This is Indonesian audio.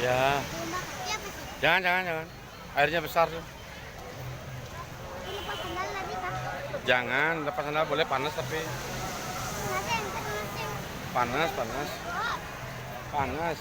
Ya, Lembah kaki apa sih? jangan. Airnya besar tuh. Ini lepas sandal tadi kah? Jangan, lepas sandal boleh panas tapi Ngaseng, tadi ngaseng. panas. Oh, Panas.